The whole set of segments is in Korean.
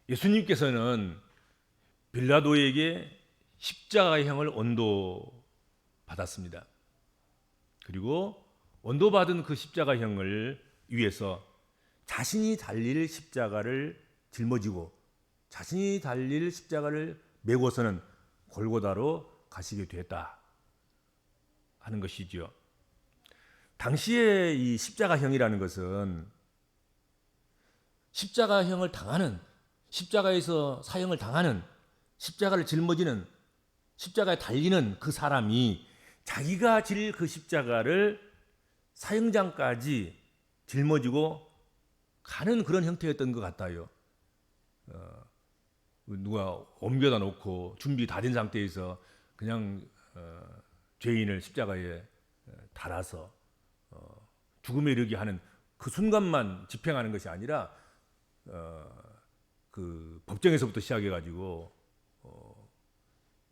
예수님께서는 빌라도에게 십자가형을 언도받았습니다. 그리고 언도받은 그 십자가형을 위해서 자신이 달릴 십자가를 짊어지고 자신이 달릴 십자가를 메고서는 골고다로 가시게 되었다 하는 것이지요. 당시에 이 십자가형이라는 것은 십자가형을 당하는, 십자가에서 사형을 당하는, 십자가를 짊어지는, 십자가에 달리는 그 사람이 자기가 질 그 십자가를 사형장까지 짊어지고 가는 그런 형태였던 것 같아요. 누가 옮겨다 놓고 준비 다 된 상태에서 그냥 죄인을 십자가에 달아서 죽음에 이르게 하는 그 순간만 집행하는 것이 아니라 그 법정에서부터 시작해 가지고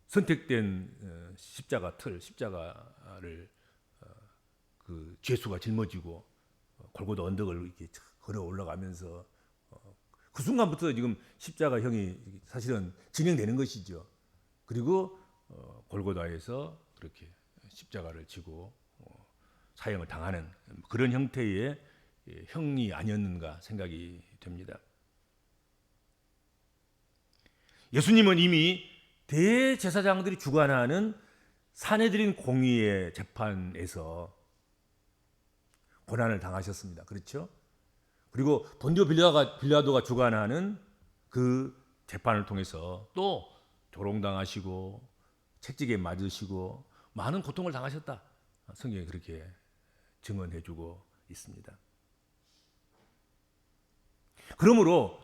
선택된 십자가 틀, 십자가를 그 죄수가 짊어지고 골고다 언덕을 이렇게 걸어 올라가면서 그 순간부터 지금 십자가형이 사실은 진행되는 것이죠. 그리고 골고다에서 그렇게 십자가를 지고 사형을 당하는 그런 형태의 형이 아니었는가 생각이 됩니다. 예수님은 이미 대제사장들이 주관하는 사내들인 공의의 재판에서 고난을 당하셨습니다. 그렇죠? 그리고 본디오 빌라도가 주관하는 그 재판을 통해서 또 조롱당하시고 채찍에 맞으시고 많은 고통을 당하셨다. 성경에 그렇게 증언해주고 있습니다. 그러므로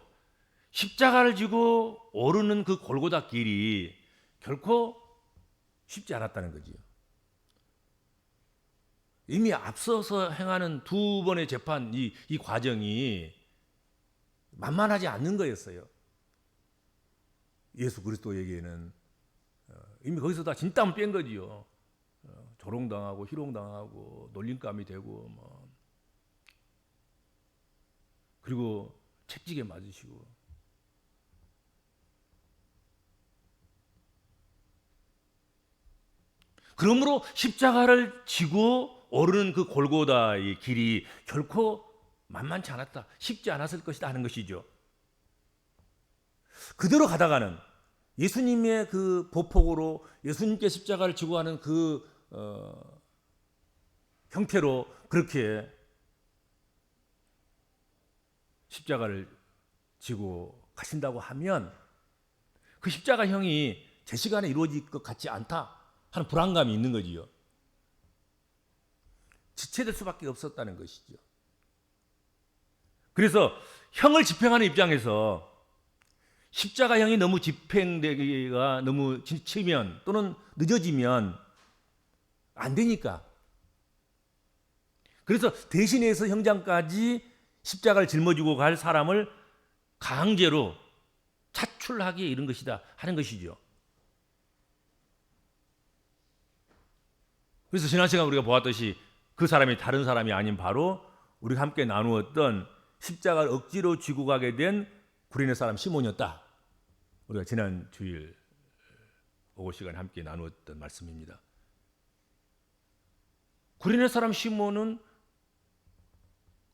십자가를 지고 오르는 그 골고다 길이 결코 쉽지 않았다는 거지요. 이미 앞서서 행하는 두 번의 재판 이 과정이 만만하지 않는 거였어요. 예수 그리스도에게는 이미 거기서 다 진땀 뺀 거지요. 조롱당하고 희롱당하고 놀림감이 되고 뭐 그리고 채찍에 맞으시고 그러므로 십자가를 지고 오르는 그 골고다의 길이 결코 만만치 않았다, 쉽지 않았을 것이다 하는 것이죠. 그대로 가다가는 예수님의 그 보폭으로 예수님께 십자가를 지고 가는 그 형태로 그렇게 십자가를 지고 가신다고 하면 그 십자가형이 제 시간에 이루어질 것 같지 않다 하는 불안감이 있는 거지요. 지체될 수밖에 없었다는 것이죠. 그래서 형을 집행하는 입장에서 십자가형이 너무 집행되기가 너무 지치면 또는 늦어지면 안 되니까. 그래서 대신해서 형장까지 십자가를 짊어지고 갈 사람을 강제로 차출하기에 이른 것이다 하는 것이죠. 그래서 지난 시간 우리가 보았듯이 그 사람이 다른 사람이 아닌 바로 우리가 함께 나누었던 십자가를 억지로 쥐고 가게 된 구레네 사람 시몬이었다. 우리가 지난 주일 오후 시간에 함께 나누었던 말씀입니다. 구레네 사람 시몬은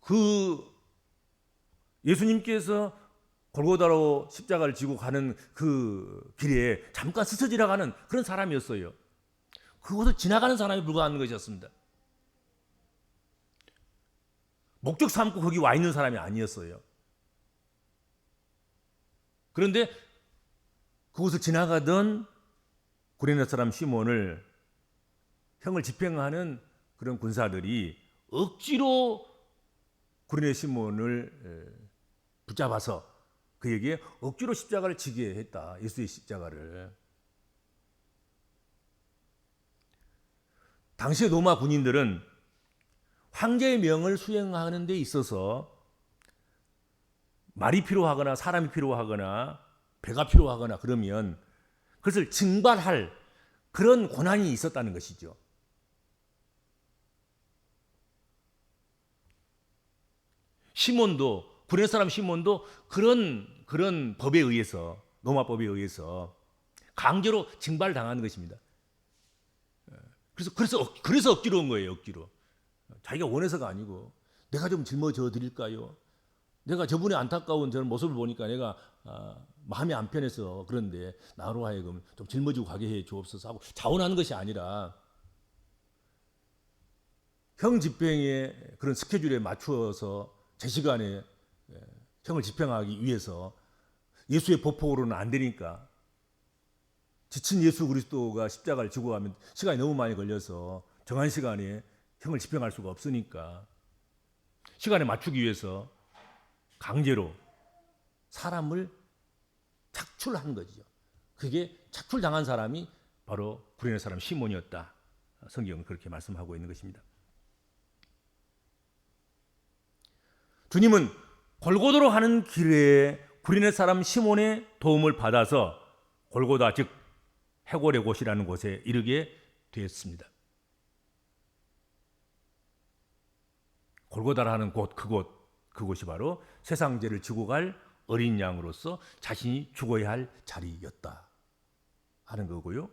그 예수님께서 골고다로 십자가를 지고 가는 그 길에 잠깐 스쳐 지나가는 그런 사람이었어요. 그곳을 지나가는 사람이 불과한 것이었습니다. 목적 삼고 거기 와 있는 사람이 아니었어요. 그런데 그곳을 지나가던 구레네 사람 시몬을 형을 집행하는 그런 군사들이 억지로 구레네 시몬을 붙잡아서 그에게 억지로 십자가를 지게 했다. 예수의 십자가를. 당시의 로마 군인들은 황제의 명을 수행하는 데 있어서 말이 필요하거나 사람이 필요하거나 배가 필요하거나 그러면 그것을 증발할 그런 권한이 있었다는 것이죠. 시몬도 구레네 사람 시몬도 그런 법에 의해서, 로마법에 의해서 강제로 징발당하는 것입니다. 그래서 억지로 온 거예요. 억지로. 자기가 원해서가 아니고, 내가 좀 짊어져 드릴까요? 내가 저분의 안타까운 저런 모습을 보니까 내가 마음이 안 편해서 그런데 나로 하여금 좀 짊어지고 가게 해 주옵소서 하고 자원하는 것이 아니라, 형 집행의 그런 스케줄에 맞추어서 제 시간에 형을 집행하기 위해서, 예수의 보폭으로는 안 되니까, 지친 예수 그리스도가 십자가를 지고 가면 시간이 너무 많이 걸려서 정한 시간에 형을 집행할 수가 없으니까 시간에 맞추기 위해서 강제로 사람을 착출한 거죠. 그게 착출당한 사람이 바로 구레네 사람 시몬이었다. 성경은 그렇게 말씀하고 있는 것입니다. 주님은 골고다로 가는 길에 구레네 사람 시몬의 도움을 받아서 골고다, 즉 해골의 곳이라는 곳에 이르게 되었습니다. 골고다라는 곳, 그곳이 바로 세상 죄를 지고 갈 어린 양으로서 자신이 죽어야 할 자리였다 하는 거고요.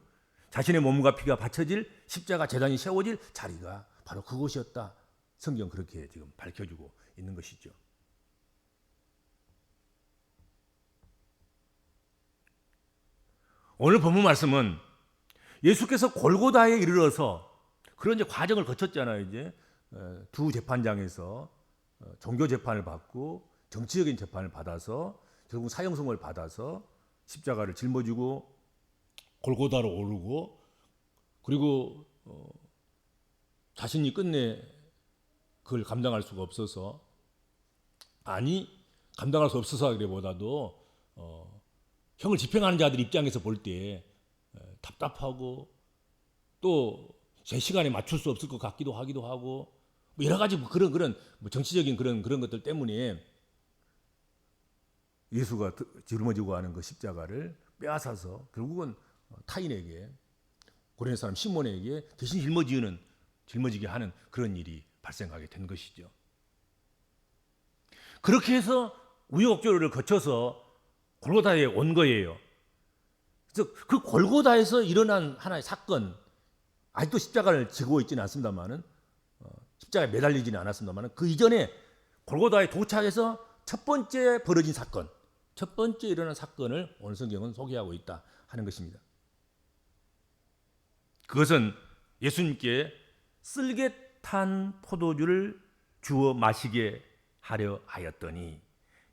자신의 몸과 피가 바쳐질 십자가 제단이 세워질 자리가 바로 그곳이었다. 성경 그렇게 지금 밝혀주고 있는 것이죠. 오늘 본문 말씀은 예수께서 골고다에 이르러서 그런 이제 과정을 거쳤잖아요. 이제 두 재판장에서 종교 재판을 받고 정치적인 재판을 받아서 결국 사형성을 받아서 십자가를 짊어지고 골고다로 오르고, 그리고 자신이 끝내 그걸 감당할 수가 없어서, 감당할 수 없어서 하기보다도 형을 집행하는 자들 입장에서 볼 때 답답하고, 또 제 시간에 맞출 수 없을 것 같기도 하고, 뭐 여러 가지 그런 정치적인 그런 것들 때문에 예수가 짊어지고 가는 그 십자가를 빼앗아서 결국은 타인에게, 고레네 사람 시몬에게 대신 짊어지게 하는 그런 일이 발생하게 된 것이죠. 그렇게 해서 우여곡절을 거쳐서 골고다에 온 거예요. 그래서 그 골고다에서 일어난 하나의 사건, 아직도 십자가를 지고 있지는 않습니다만은, 십자가에 매달리지는 않았습니다만은, 그 이전에 골고다에 도착해서 첫 번째 벌어진 사건, 첫 번째 일어난 사건을 오늘 성경은 소개하고 있다 하는 것입니다. 그것은 예수님께 쓸개탄 포도주를 주어 마시게 하려 하였더니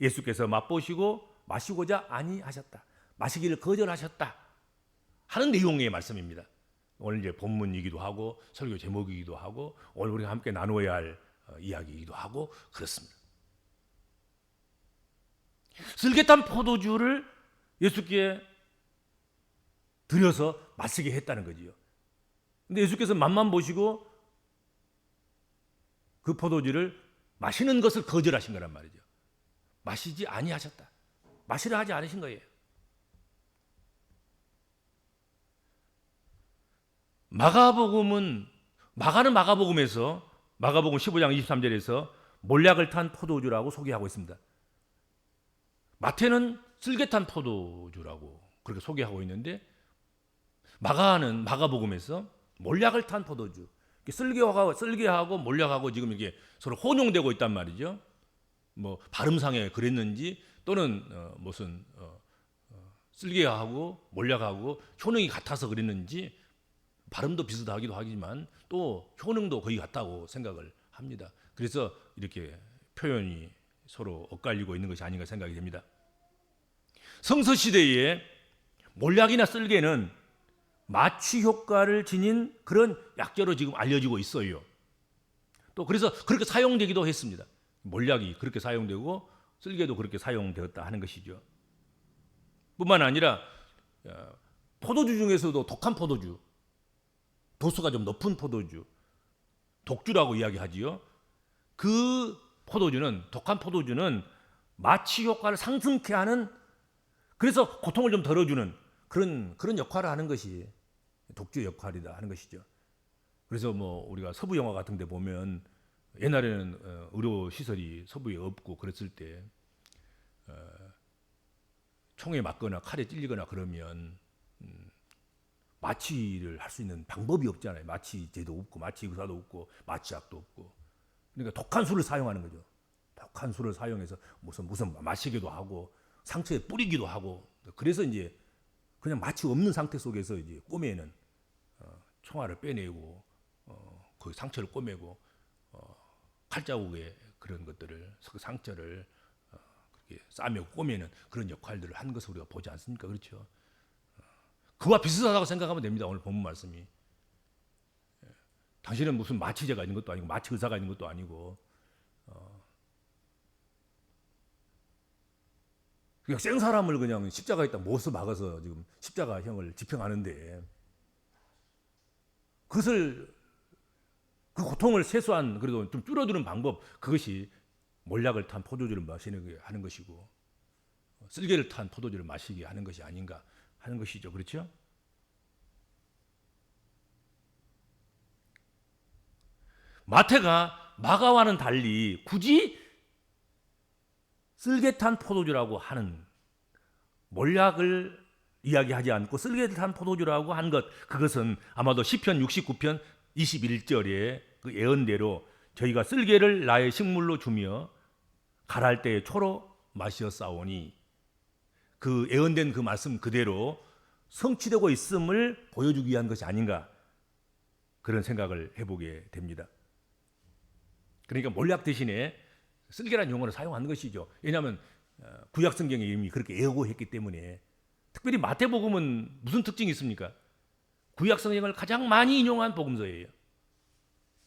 예수께서 맛보시고 마시고자 아니하셨다, 마시기를 거절하셨다 하는 내용의 말씀입니다. 오늘 이제 본문이기도 하고 설교 제목이기도 하고 오늘 우리가 함께 나누어야 할 이야기이기도 하고 그렇습니다. 쓸개탄 포도주를 예수께 드려서 마시게 했다는 거지요. 근데 예수께서 맛만 보시고 그 포도주를 마시는 것을 거절하신 거란 말이죠. 마시지 아니하셨다. 마시려 하지 않으신 거예요. 마가는 마가복음에서 마가복음 15장 23절에서 몰약을 탄 포도주라고 소개하고 있습니다. 마태는 쓸개탄 포도주라고 그렇게 소개하고 있는데, 마가는 마가복음에서 몰약을 탄 포도주, 쓸개하고 몰약하고 지금 이게 서로 혼용되고 있단 말이죠. 뭐 발음상에 그랬는지 또는 무슨 쓸개하고 몰약하고 효능이 같아서 그랬는지, 발음도 비슷하기도 하지만 또 효능도 거의 같다고 생각을 합니다. 그래서 이렇게 표현이 서로 엇갈리고 있는 것이 아닌가 생각이 됩니다. 성서시대에 몰약이나 쓸개는 마취 효과를 지닌 그런 약재로 지금 알려지고 있어요. 또 그래서 그렇게 사용되기도 했습니다. 몰약이 그렇게 사용되고 쓸개도 그렇게 사용되었다 하는 것이죠. 뿐만 아니라 포도주 중에서도 독한 포도주, 도수가 좀 높은 포도주, 독주라고 이야기하지요. 그 포도주는, 독한 포도주는 마취 효과를 상승케 하는, 그래서 고통을 좀 덜어주는 그런 역할을 하는 것이 독주의 역할이다 하는 것이죠. 그래서 뭐 우리가 서부 영화 같은 데 보면 옛날에는 의료 시설이 서부에 없고 그랬을 때 총에 맞거나 칼에 찔리거나 그러면 마취를 할 수 있는 방법이 없잖아요. 마취제도 없고 마취 의사도 없고 마취약도 없고. 그러니까 독한 수를 사용하는 거죠. 독한 수를 사용해서 무슨 마시기도 하고 상처에 뿌리기도 하고. 그래서 이제 그냥 마취 없는 상태 속에서 이제 꼬매는 총알을 빼내고 거기 상처를 꼬매고 칼자국에 그런 것들을 그 상처를 그렇게 싸매고 꼬매는 그런 역할들을 한 것을 우리가 보지 않습니까? 그렇죠? 그와 비슷하다고 생각하면 됩니다. 오늘 본문 말씀이. 당신은 무슨 마취제가 있는 것도 아니고 마취 의사가 있는 것도 아니고 그냥 생 사람을 그냥 십자가에 딱 못서 막아서 지금 십자가형을 집행하는데 그것을 그 고통을 최소한 그래도 좀 줄여두는 방법 그것이 몰약을 탄 포도주를 마시게 하는 것이고 쓸개를 탄 포도주를 마시게 하는 것이 아닌가 하는 것이죠. 그렇죠? 마태가 마가와는 달리 굳이 쓸개 탄 포도주라고 하는 몰약을 이야기하지 않고 쓸개 탄 포도주라고 한 것 그것은 아마도 시편 69편 21절에 그 예언대로 저희가 쓸개를 나의 식물로 주며 갈할 때에 초로 마시었사오니 그 예언된 그 말씀 그대로 성취되고 있음을 보여주기 위한 것이 아닌가 그런 생각을 해보게 됩니다. 그러니까 몰약 대신에 쓸개라는 용어를 사용하는 것이죠. 왜냐하면 구약 성경에 이미 그렇게 예고했기 때문에 특별히 마태복음은 무슨 특징이 있습니까? 구약 성경을 가장 많이 인용한 복음서예요.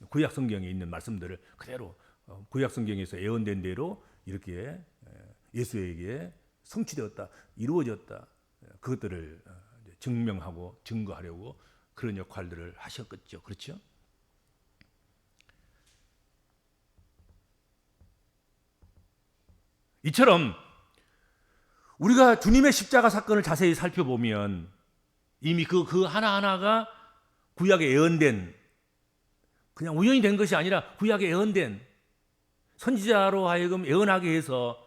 구약 성경에 있는 말씀들을 그대로 구약 성경에서 예언된 대로 이렇게 예수에게 성취되었다, 이루어졌다 그것들을 증명하고 증거하려고 그런 역할들을 하셨겠죠. 그렇죠? 이처럼 우리가 주님의 십자가 사건을 자세히 살펴보면 이미 그 하나하나가 구약에 예언된 그냥 우연히 된 것이 아니라 구약에 예언된 선지자로 하여금 예언하게 해서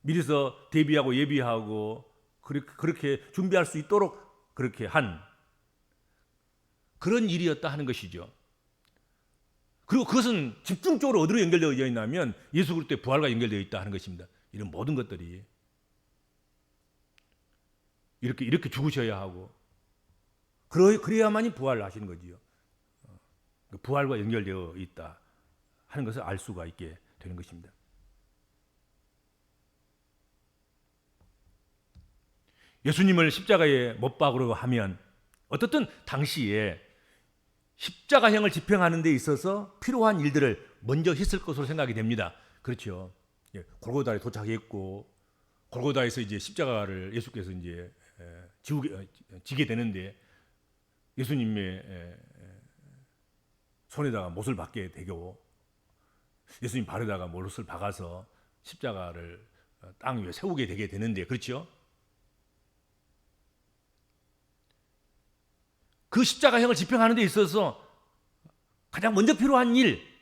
미리서 대비하고 예비하고 그렇게 준비할 수 있도록 그렇게 한 그런 일이었다 하는 것이죠. 그리고 그것은 집중적으로 어디로 연결되어 있냐면 예수 그리스도의 부활과 연결되어 있다 하는 것입니다. 이런 모든 것들이 이렇게 죽으셔야 하고 그래야만이 부활을 하시는 거지요. 부활과 연결되어 있다 하는 것을 알 수가 있게 되는 것입니다. 예수님을 십자가에 못 박으려고 하면 어떻든 당시에 십자가형을 집행하는 데 있어서 필요한 일들을 먼저 했을 것으로 생각이 됩니다. 그렇죠. 골고다에 도착했고 골고다에서 이제 십자가를 예수께서 이제 지게 되는데 예수님의 손에다가 못을 박게 되고 예수님 발에다가 못을 박아서 십자가를 땅 위에 세우게 되게 되는데 그렇죠. 그 십자가형을 집행하는 데 있어서 가장 먼저 필요한 일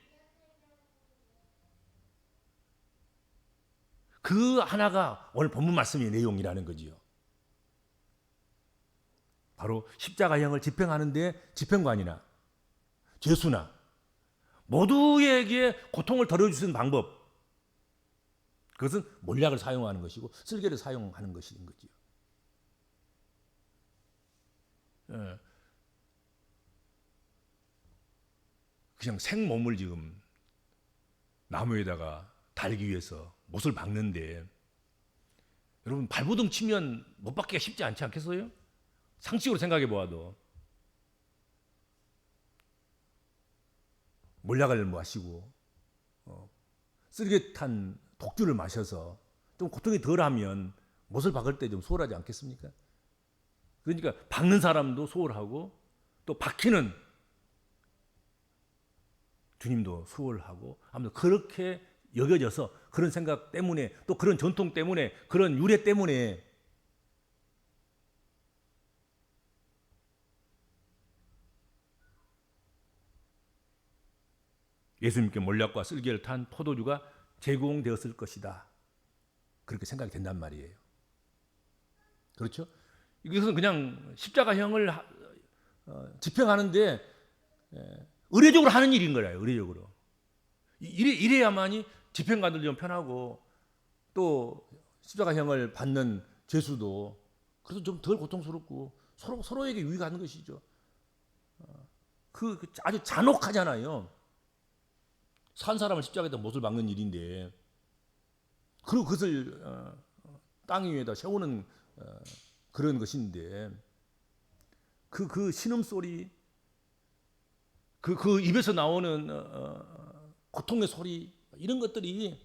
그 하나가 오늘 본문 말씀의 내용이라는 거지요. 바로 십자가형을 집행하는 데 집행관이나 죄수나 모두에게 고통을 덜어주시는 방법 그것은 몰약을 사용하는 것이고 쓸개를 사용하는 것인 거지요. 그냥 생몸을 지금 나무에다가 달기 위해서 못을 박는데 여러분 발버둥 치면 못 박기가 쉽지 않지 않겠어요? 상식으로 생각해 보아도 몰약을 마시고 쓰레기 탄 독주를 마셔서 좀 고통이 덜하면 못을 박을 때 좀 수월하지 않겠습니까? 그러니까 박는 사람도 수월하고 또 박히는 주님도 수월하고 아무튼 그렇게 여겨져서 그런 생각 때문에 또 그런 전통 때문에 그런 유래 때문에 예수님께 몰약과 쓸개를 탄 포도주가 제공되었을 것이다. 그렇게 생각이 된단 말이에요. 그렇죠? 이것은 그냥 십자가형을 집행하는데 의례적으로 하는 일인 거예요. 의례적으로. 이래야만이 집행관들도 좀 편하고 또 십자가형을 받는 죄수도 그래서 좀 덜 고통스럽고 서로에게 유익이 가는 것이죠. 그 아주 잔혹하잖아요. 산 사람을 십자가에다 못을 박는 일인데 그리고 그것을 땅 위에다 세우는 그런 것인데 그 신음소리 그 입에서 나오는 고통의 소리 이런 것들이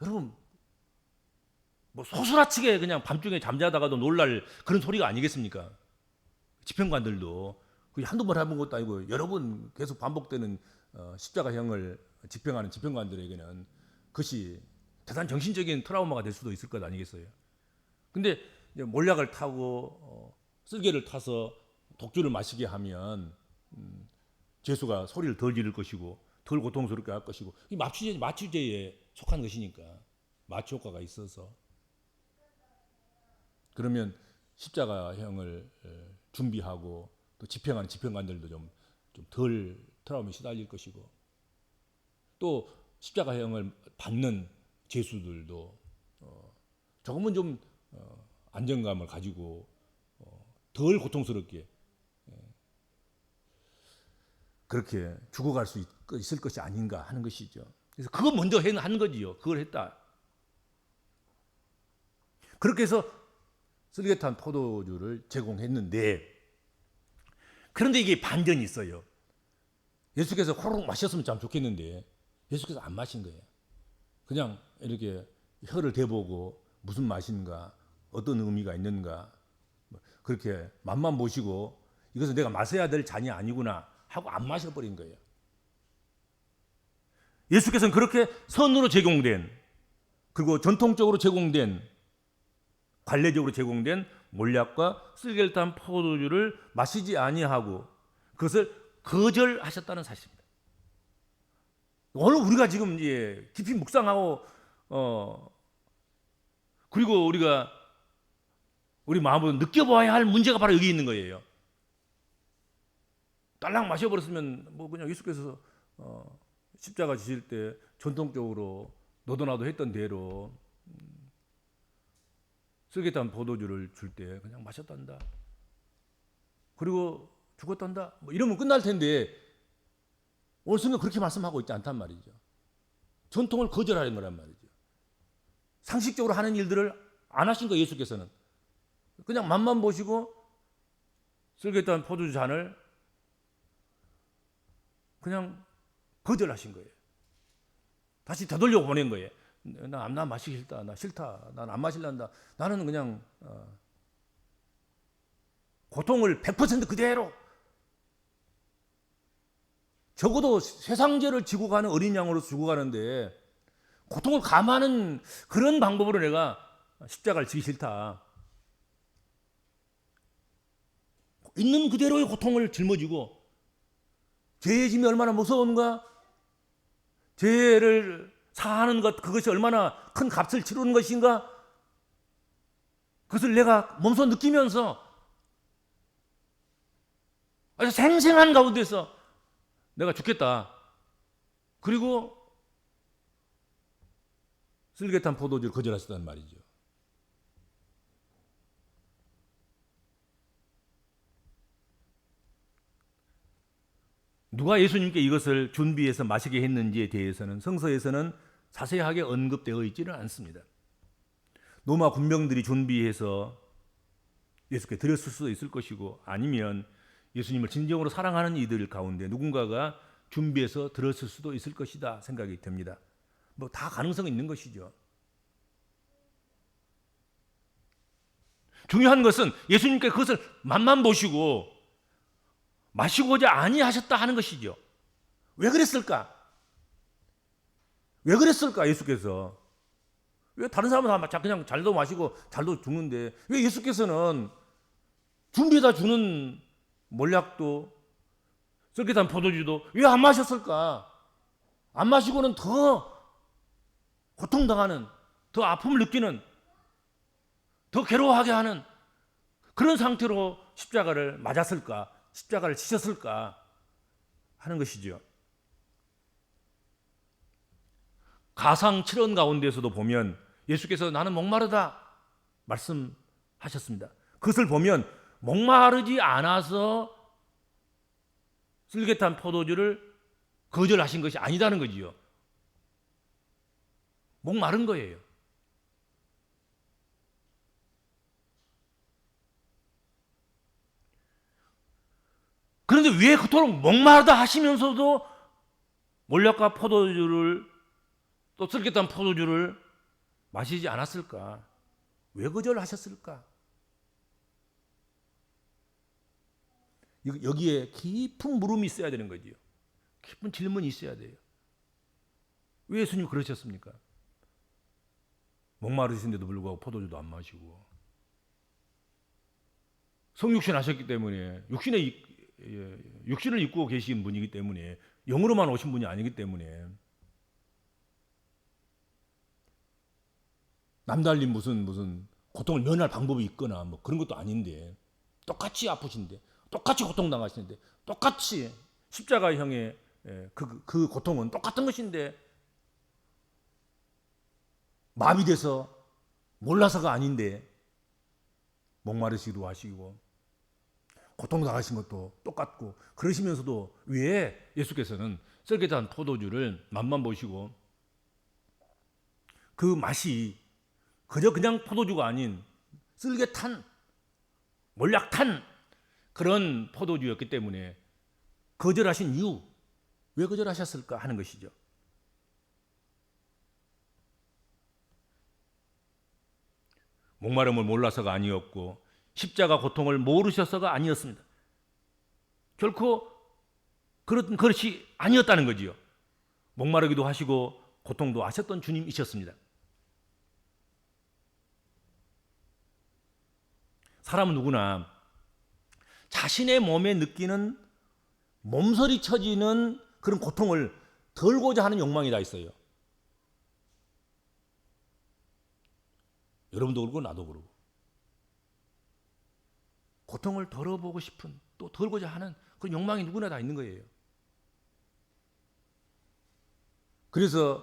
여러분 뭐 소스라치게 그냥 밤중에 잠자다가도 놀랄 그런 소리가 아니겠습니까? 집행관들도 한두 번 해본 것도 아니고 여러 번 계속 반복되는 십자가형을 집행하는 집행관들에게는 그것이 대단한 정신적인 트라우마가 될 수도 있을 것 아니겠어요? 근데 몰약을 타고 쓸개를 타서 독주를 마시게 하면 죄수가 소리를 덜 지를 것이고 덜 고통스럽게 할 것이고 이 마취제에 속한 것이니까 마취 효과가 있어서 그러면 십자가형을 준비하고 또 집행하는 집행관들도 좀 덜 트라우마에 시달릴 것이고 또 십자가형을 받는 죄수들도 조금은 좀 안정감을 가지고 덜 고통스럽게 그렇게 죽어갈 수 있을 것이 아닌가 하는 것이죠. 그래서 그거 먼저 한 거지요. 그걸 했다. 그렇게 해서 쓸개 탄 포도주를 제공했는데 그런데 이게 반전이 있어요. 예수께서 호로록 마셨으면 참 좋겠는데 예수께서 안 마신 거예요. 그냥 이렇게 혀를 대보고 무슨 맛인가 어떤 의미가 있는가 그렇게 맛만 보시고 이것은 내가 마셔야 될 잔이 아니구나 하고 안 마셔버린 거예요. 예수께서는 그렇게 선으로 제공된 그리고 전통적으로 제공된 관례적으로 제공된 몰약과 쓸개를 탄 포도주를 마시지 아니하고 그것을 거절하셨다는 사실입니다. 오늘 우리가 지금 이제 깊이 묵상하고 그리고 우리가 우리 마음으로 느껴봐야 할 문제가 바로 여기 있는 거예요. 딸랑 마셔버렸으면 뭐 그냥 예수께서 십자가 지실 때 전통적으로 너도 나도 했던 대로 쓸개 탄 포도주를 줄 때 그냥 마셨단다. 그리고 죽었단다. 뭐 이러면 끝날 텐데 오늘 성경 그렇게 말씀하고 있지 않단 말이죠. 전통을 거절하는 거란 말이죠. 상식적으로 하는 일들을 안 하신 거예요. 예수께서는. 그냥 맛만 보시고 쓸개 탄 포도주 잔을 그냥 거절하신 거예요. 다시 되돌려 보낸 거예요. 나 마시기 싫다. 나 싫다. 난 안 마실란다. 나는 그냥 고통을 100% 그대로 적어도 세상죄를 지고 가는 어린 양으로 지고 가는데 고통을 감하는 그런 방법으로 내가 십자가를 지기 싫다. 있는 그대로의 고통을 짊어지고 죄의 짐이 얼마나 무서운가? 죄를 사하는 것 그것이 얼마나 큰 값을 치르는 것인가? 그것을 내가 몸소 느끼면서 아주 생생한 가운데서 내가 죽겠다. 그리고 쓸개 탄 포도주를 거절하셨다는 말이죠. 누가 예수님께 이것을 준비해서 마시게 했는지에 대해서는 성서에서는 자세하게 언급되어 있지는 않습니다. 로마 군병들이 준비해서 예수께 드렸을 수도 있을 것이고 아니면 예수님을 진정으로 사랑하는 이들 가운데 누군가가 준비해서 들었을 수도 있을 것이다 생각이 듭니다. 뭐 다 가능성이 있는 것이죠. 중요한 것은 예수님께 그것을 맛만 보시고 마시고자 아니하셨다 하는 것이죠. 왜 그랬을까? 왜 그랬을까 예수께서? 왜 다른 사람은 다 그냥 잘도 마시고 잘도 죽는데 왜 예수께서는 준비해다 주는 몰약도 썰깃한 포도주도 왜 안 마셨을까? 안 마시고는 더 고통당하는, 더 아픔을 느끼는, 더 괴로워하게 하는 그런 상태로 십자가를 맞았을까? 십자가를 지셨을까? 하는 것이죠. 가상 7원 가운데서도 보면 예수께서 나는 목마르다 말씀하셨습니다. 그것을 보면 목마르지 않아서 쓸개탄 포도주를 거절하신 것이 아니다는 거지요. 목마른 거예요. 그런데 왜 그토록 목마르다 하시면서도 몰약과 포도주를, 또 쓸개탄 포도주를 마시지 않았을까? 왜 거절하셨을까? 여기에 깊은 물음이 있어야 되는 거지요. 깊은 질문이 있어야 돼요. 왜 예수님 그러셨습니까? 목마르신데도 불구하고 포도주도 안 마시고 성육신 하셨기 때문에 육신을 입고 계신 분이기 때문에, 영으로만 오신 분이 아니기 때문에 남달리 무슨 고통을 면할 방법이 있거나 뭐 그런 것도 아닌데, 똑같이 아프신데, 똑같이 고통당하시는데, 똑같이 십자가형의 그 고통은 똑같은 것인데 마비돼서 몰라서가 아닌데 목마르시기도 하시고 고통당하신 것도 똑같고, 그러시면서도 왜 예수께서는 썰개탄 포도주를 맛만 보시고 그 맛이 그저 그냥 포도주가 아닌 쓸개탄, 몰약탄 그런 포도주였기 때문에 거절하신 이유, 왜 거절하셨을까 하는 것이죠. 목마름을 몰라서가 아니었고 십자가 고통을 모르셔서가 아니었습니다. 결코 그런 것이 아니었다는 거지요. 목마르기도 하시고 고통도 아셨던 주님이셨습니다. 사람은 누구나 자신의 몸에 느끼는 몸서리 쳐지는 그런 고통을 덜고자 하는 욕망이 다 있어요. 여러분도 그러고 나도 그러고. 고통을 덜어보고 싶은, 또 덜고자 하는 그런 욕망이 누구나 다 있는 거예요. 그래서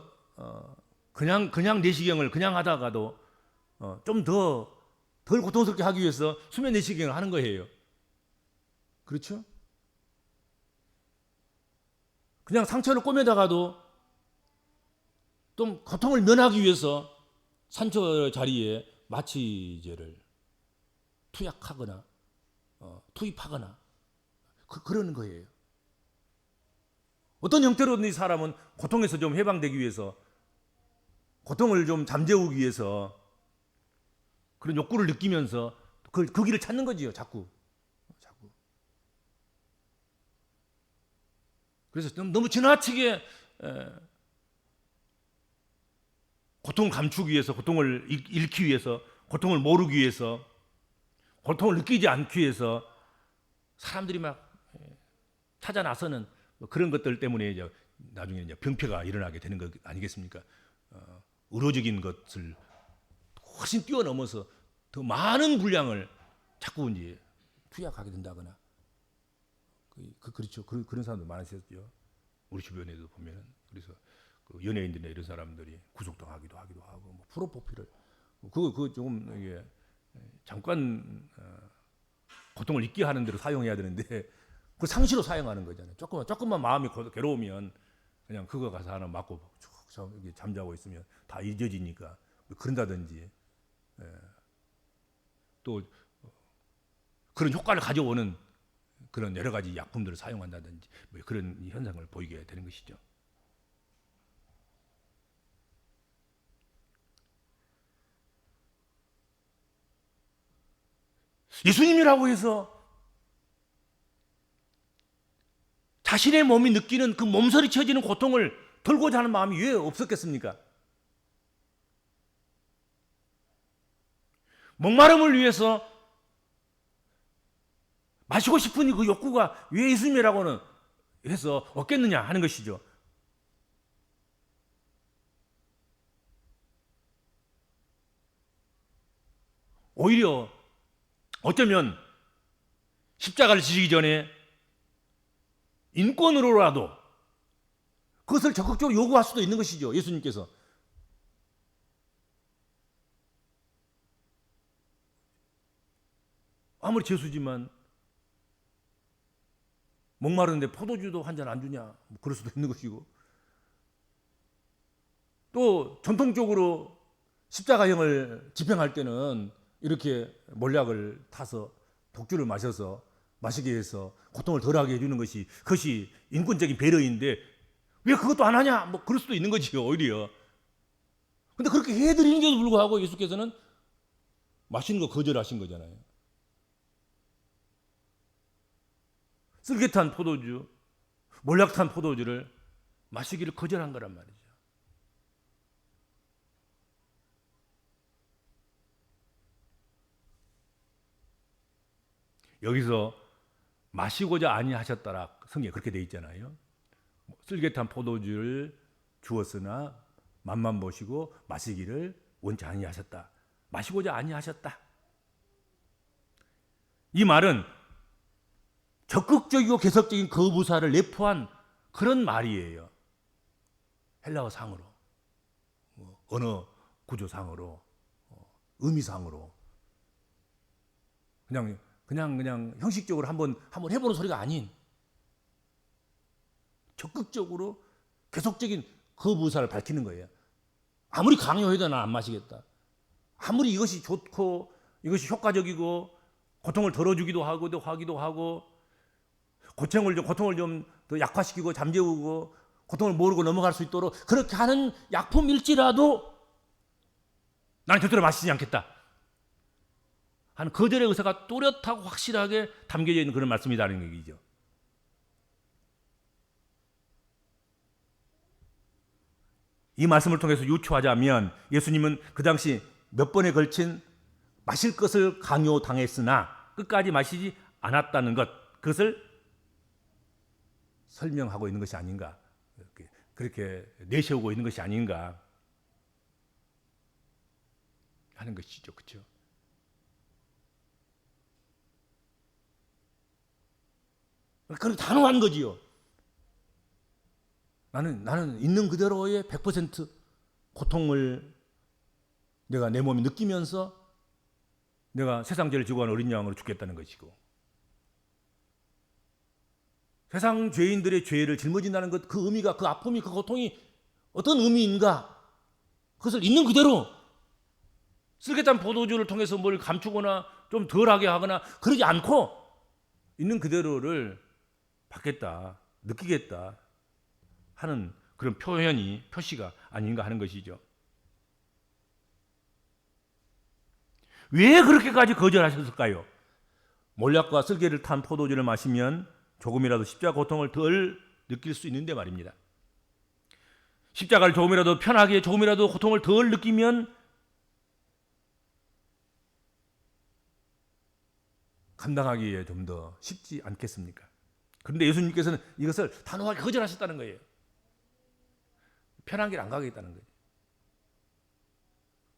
그냥 내시경을 그냥 하다가도 좀 덜 고통스럽게 하기 위해서 수면 내시경을 하는 거예요. 그렇죠? 그냥 상처를 꼬매다가도 좀 고통을 면하기 위해서 상처 자리에 마취제를 투약하거나 투입하거나 그러는 거예요. 어떤 형태로든 이 사람은 고통에서 좀 해방되기 위해서, 고통을 좀 잠재우기 위해서 그런 욕구를 느끼면서 그 길을 찾는 거지요. 자꾸. 그래서 너무 지나치게 고통을 감추기 위해서, 고통을 잃기 위해서, 고통을 모르기 위해서, 고통을 느끼지 않기 위해서 사람들이 막 찾아 나서는 그런 것들 때문에 이제 나중에 이제 병폐가 일어나게 되는 것 아니겠습니까? 의료적인 것을 훨씬 뛰어넘어서 더 많은 분량을 자꾸 이제 투약하게 된다거나, 그렇죠. 그런 사람도 많으셨죠. 우리 주변에도 보면은. 그래서 그 연예인들이나 이런 사람들이 구속당하기도 하고, 뭐 프로포피를 그거 조금 이게 잠깐 고통을 잊게 하는 대로 사용해야 되는데 그 상시로 사용하는 거잖아요. 조금만 마음이 괴로우면 그냥 그거 가서 하나 맞고 쭉 잠자고 있으면 다 잊어지니까 그런다든지, 또 그런 효과를 가져오는 그런 여러 가지 약품들을 사용한다든지 뭐 그런 현상을 보이게 되는 것이죠. 예수님이라고 해서 자신의 몸이 느끼는 그 몸서리 쳐지는 고통을 덜고자 하는 마음이 왜 없었겠습니까? 목마름을 위해서 마시고 싶은 그 욕구가 왜 예수님이라고는 해서 얻겠느냐 하는 것이죠. 오히려 어쩌면 십자가를 지시기 전에 인권으로라도 그것을 적극적으로 요구할 수도 있는 것이죠. 예수님께서. 아무리 죄수지만 목마른데 포도주도 한 잔 안 주냐, 뭐 그럴 수도 있는 것이고, 또 전통적으로 십자가형을 집행할 때는 이렇게 몰약을 타서 독주를 마셔서 마시게 해서 고통을 덜하게 해주는 것이, 그것이 인권적인 배려인데 왜 그것도 안 하냐, 뭐 그럴 수도 있는 거지요. 오히려. 근데 그렇게 해드리는데도 불구하고 예수께서는 마시는 거 거절하신 거잖아요. 쓸개탄 포도주, 몰약탄 포도주를 마시기를 거절한 거란 말이죠. 여기서 마시고자 아니하셨다라 성경에 그렇게 돼 있잖아요. 쓸개탄 포도주를 주었으나 맛만 보시고 마시기를 원치 아니하셨다. 마시고자 아니하셨다. 이 말은 적극적이고 계속적인 거부사를 내포한 그런 말이에요. 헬라어 상으로, 언어 구조상으로, 의미상으로 그냥 형식적으로 한번 해보는 소리가 아닌 적극적으로 계속적인 거부사를 밝히는 거예요. 아무리 강요해도 난 안 마시겠다. 아무리 이것이 좋고 이것이 효과적이고 고통을 덜어주기도 하고 고통을 좀 더 약화시키고 잠재우고 고통을 모르고 넘어갈 수 있도록 그렇게 하는 약품일지라도 나는 절대로 마시지 않겠다 하는 거절의 의사가 또렷하고 확실하게 담겨져 있는 그런 말씀이라는 얘기죠. 이 말씀을 통해서 유추하자면 예수님은 그 당시 몇 번에 걸친 마실 것을 강요당했으나 끝까지 마시지 않았다는 것, 그것을 설명하고 있는 것이 아닌가, 그렇게 내세우고 있는 것이 아닌가 하는 것이죠. 그렇죠? 그건 단호한 거지요. 나는 있는 그대로의 100% 고통을 내가 내 몸이 느끼면서 내가 세상 죄를 지고 간 어린 양으로 죽겠다는 것이고, 세상 죄인들의 죄를 짊어진다는 것, 그 의미가, 그 아픔이, 그 고통이 어떤 의미인가, 그것을 있는 그대로 쓸개탄 포도주를 통해서 뭘 감추거나 좀 덜하게 하거나 그러지 않고 있는 그대로를 받겠다, 느끼겠다 하는 그런 표시가 아닌가 하는 것이죠. 왜 그렇게까지 거절하셨을까요? 몰약과 쓸개를 탄 포도주를 마시면 조금이라도 십자가 고통을 덜 느낄 수 있는데 말입니다. 십자가를 조금이라도 편하게, 조금이라도 고통을 덜 느끼면 감당하기에 좀 더 쉽지 않겠습니까? 그런데 예수님께서는 이것을 단호하게 거절하셨다는 거예요. 편한 길 안 가겠다는 거예요.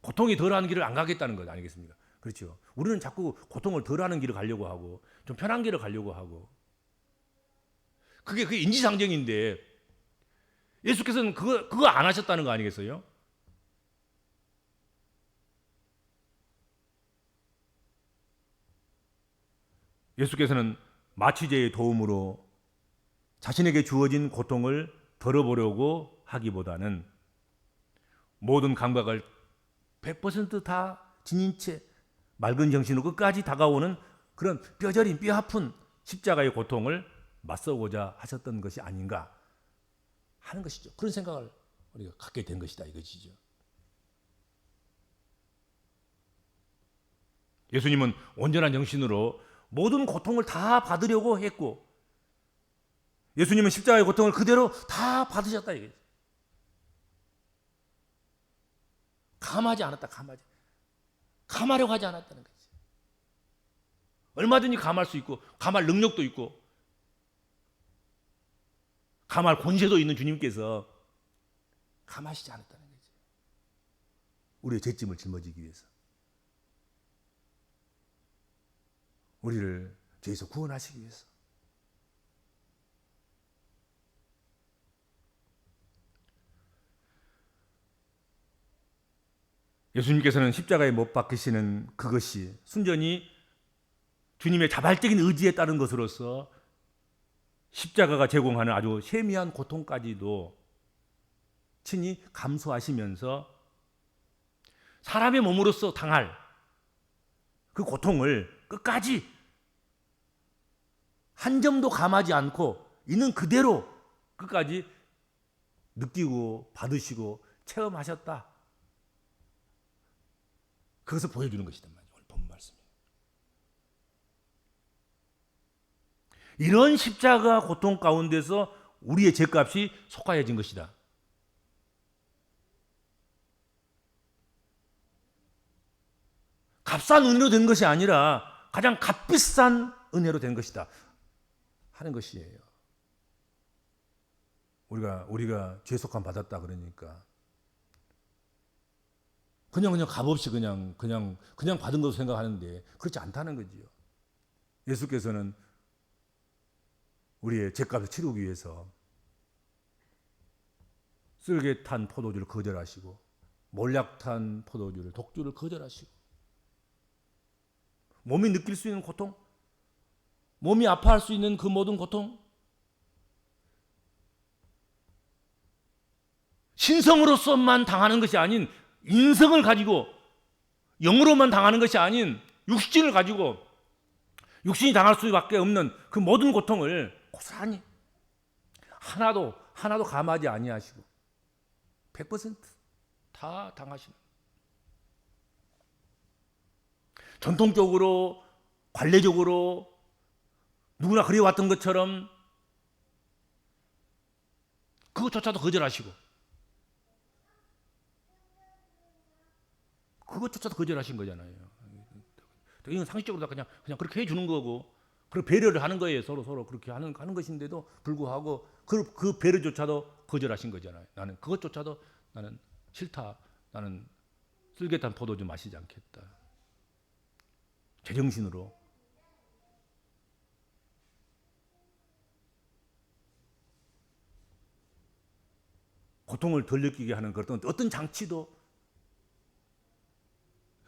고통이 덜한 길을 안 가겠다는 것 아니겠습니까? 그렇죠. 우리는 자꾸 고통을 덜하는 길을 가려고 하고 좀 편한 길을 가려고 하고, 그게 인지상정인데 예수께서는 그거 안 하셨다는 거 아니겠어요? 예수께서는 마취제의 도움으로 자신에게 주어진 고통을 덜어보려고 하기보다는 모든 감각을 100% 지닌 채 맑은 정신으로 끝까지 다가오는 그런 뼈저린 뼈 아픈 십자가의 고통을 맞서고자 하셨던 것이 아닌가 하는 것이죠. 그런 생각을 우리가 갖게 된 것이다 이것이죠. 예수님은 온전한 정신으로 모든 고통을 다 받으려고 했고, 예수님은 십자가의 고통을 그대로 다 받으셨다 이거죠. 감하지 않았다. 감하려고 하지 않았다는 거지. 얼마든지 감할 수 있고 감할 능력도 있고 감할 권세도 있는 주님께서 감하시지 않았다는 거지. 우리의 죄짐을 짊어지기 위해서. 우리를 죄에서 구원하시기 위해서. 예수님께서는 십자가에 못 박히시는 그것이 순전히 주님의 자발적인 의지에 따른 것으로서 십자가가 제공하는 아주 세미한 고통까지도 친히 감수하시면서 사람의 몸으로서 당할 그 고통을 끝까지 한 점도 감하지 않고 있는 그대로 끝까지 느끼고 받으시고 체험하셨다. 그것을 보여주는 것이단 말이에요. 오늘 본 말씀이에요. 이런 십자가 고통 가운데서 우리의 죄값이 속하여진 것이다. 값싼 은혜로 된 것이 아니라 가장 값비싼 은혜로 된 것이다 하는 것이에요. 우리가 죄 속함 받았다 그러니까 그냥 값없이 그냥 받은 것으로 생각하는데 그렇지 않다는 거지요. 예수께서는 우리의 죄값을 치르기 위해서 쓸개 탄 포도주를 거절하시고 몰약 탄 포도주를 독주를 거절하시고 몸이 느낄 수 있는 고통, 몸이 아파할 수 있는 그 모든 고통, 신성으로서만 당하는 것이 아닌 인성을 가지고 영으로만 당하는 것이 아닌 육신을 가지고 육신이 당할 수밖에 없는 그 모든 고통을 고스란히 하나도 감하지 아니하시고 100%다 당하시는. 전통적으로 관례적으로 누구나 그래왔던 것처럼 그것조차도 거절하시고 그것조차도 거절하신 거잖아요. 이건 상식적으로 그냥 그렇게 해주는 거고 그리고 배려를 하는 거예요. 서로 그렇게 하는 것인데도 불구하고 그 배려조차도 거절하신 거잖아요. 나는 그것조차도 나는 싫다. 나는 쓸개탄 포도주 마시지 않겠다. 제정신으로 고통을 덜 느끼게 하는 그런 어떤 장치도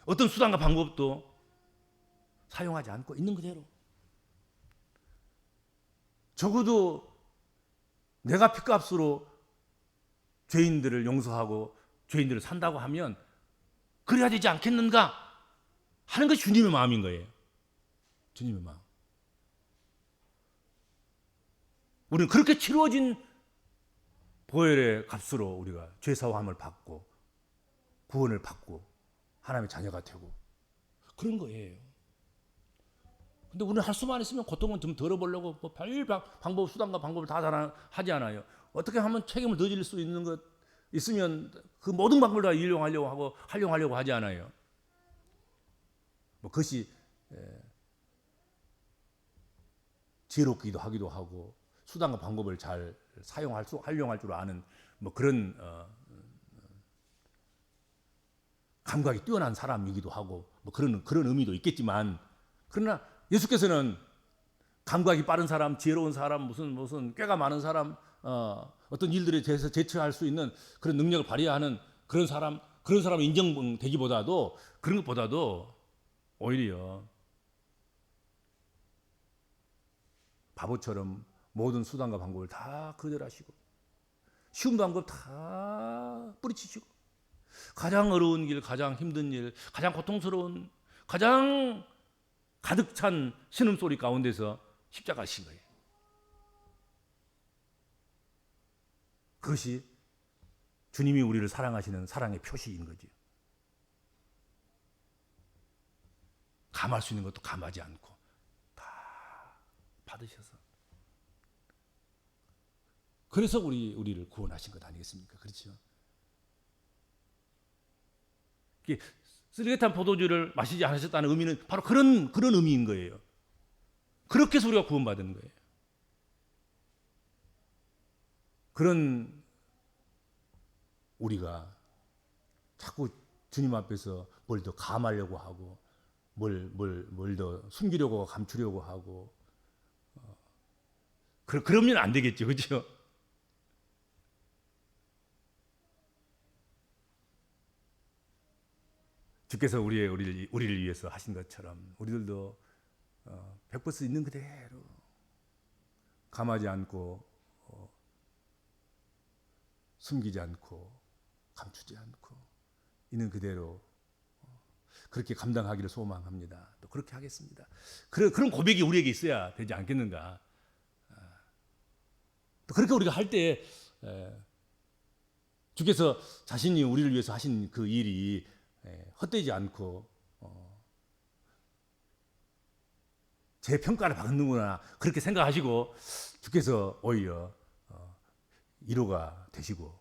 어떤 수단과 방법도 사용하지 않고 있는 그대로 적어도 내가 핏값으로 죄인들을 용서하고 죄인들을 산다고 하면 그래야 되지 않겠는가 하는 것이 주님의 마음인 거예요. 주님의 마음. 우리는 그렇게 치루어진 보혈의 값으로 우리가 죄사함을 받고 구원을 받고 하나님의 자녀가 되고 그런 거예요. 근데 우리는 할 수만 있으면 고통은 좀 덜어보려고 별 방법, 수단과 방법을 다 하지 않아요. 어떻게 하면 책임을 더 질 수 있는 것 있으면 그 모든 방법을 다 활용하려고 하지 않아요. 그것이 지혜롭기도 하기도 하고 수단과 방법을 잘 활용할 줄 아는 그런 감각이 뛰어난 사람이기도 하고 그런 의미도 있겠지만 그러나 예수께서는 감각이 빠른 사람, 지혜로운 사람, 무슨 꾀가 많은 사람, 어떤 일들에 대해서 제처할 수 있는 그런 능력을 발휘하는 그런 사람이 인정되기보다도 그런 것보다도 오히려 바보처럼 모든 수단과 방법을 다 거절하시고 쉬운 방법 다 뿌리치시고 가장 어려운 길, 가장 힘든 일, 가장 고통스러운, 가장 가득 찬 신음소리 가운데서 십자가 하신 거예요. 그것이 주님이 우리를 사랑하시는 사랑의 표시인 거죠. 감할 수 있는 것도 감하지 않고 다 받으셔서 그래서 우리를 구원하신 것 아니겠습니까? 그렇죠? 쓰레기탄 포도주를 마시지 않으셨다는 의미는 바로 그런 의미인 거예요. 그렇게 해서 우리가 구원받은 거예요. 그런 우리가 자꾸 주님 앞에서 뭘 더 감하려고 하고 뭘 더 숨기려고 감추려고 하고 그러면 안 되겠죠. 그렇죠? 주께서 우리를 위해서 하신 것처럼 우리들도 100% 있는 그대로 감하지 않고 숨기지 않고 감추지 않고 있는 그대로 그렇게 감당하기를 소망합니다. 또 그렇게 하겠습니다. 그런 고백이 우리에게 있어야 되지 않겠는가? 또 그렇게 우리가 할 때 주께서 자신이 우리를 위해서 하신 그 일이 헛되지 않고 제 평가를 받는구나 그렇게 생각하시고 주께서 오히려 위로가 되시고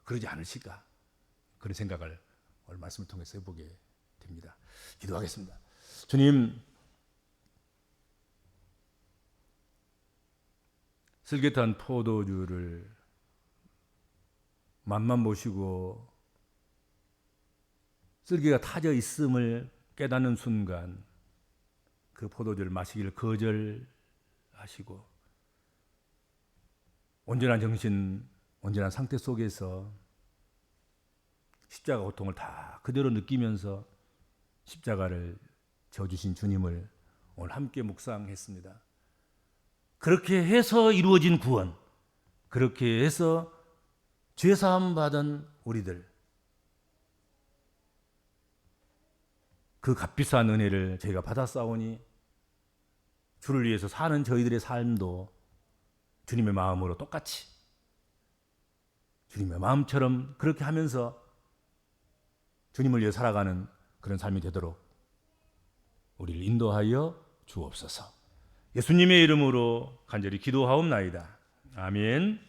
그러지 않으실까 그런 생각을 오늘 말씀을 통해서 해보게 됩니다. 기도하겠습니다. 주님, 슬깃한 포도주를 맛만 보시고 쓸개가 타져 있음을 깨닫는 순간 그 포도주를 마시기를 거절하시고 온전한 정신, 온전한 상태 속에서 십자가 고통을 다 그대로 느끼면서 십자가를 져주신 주님을 오늘 함께 묵상했습니다. 그렇게 해서 이루어진 구원, 그렇게 해서 죄사함 받은 우리들, 그 값비싼 은혜를 저희가 받았사오니 주를 위해서 사는 저희들의 삶도 주님의 마음으로 똑같이 주님의 마음처럼 그렇게 하면서 주님을 위해 살아가는 그런 삶이 되도록 우리를 인도하여 주옵소서. 예수님의 이름으로 간절히 기도하옵나이다. 아멘.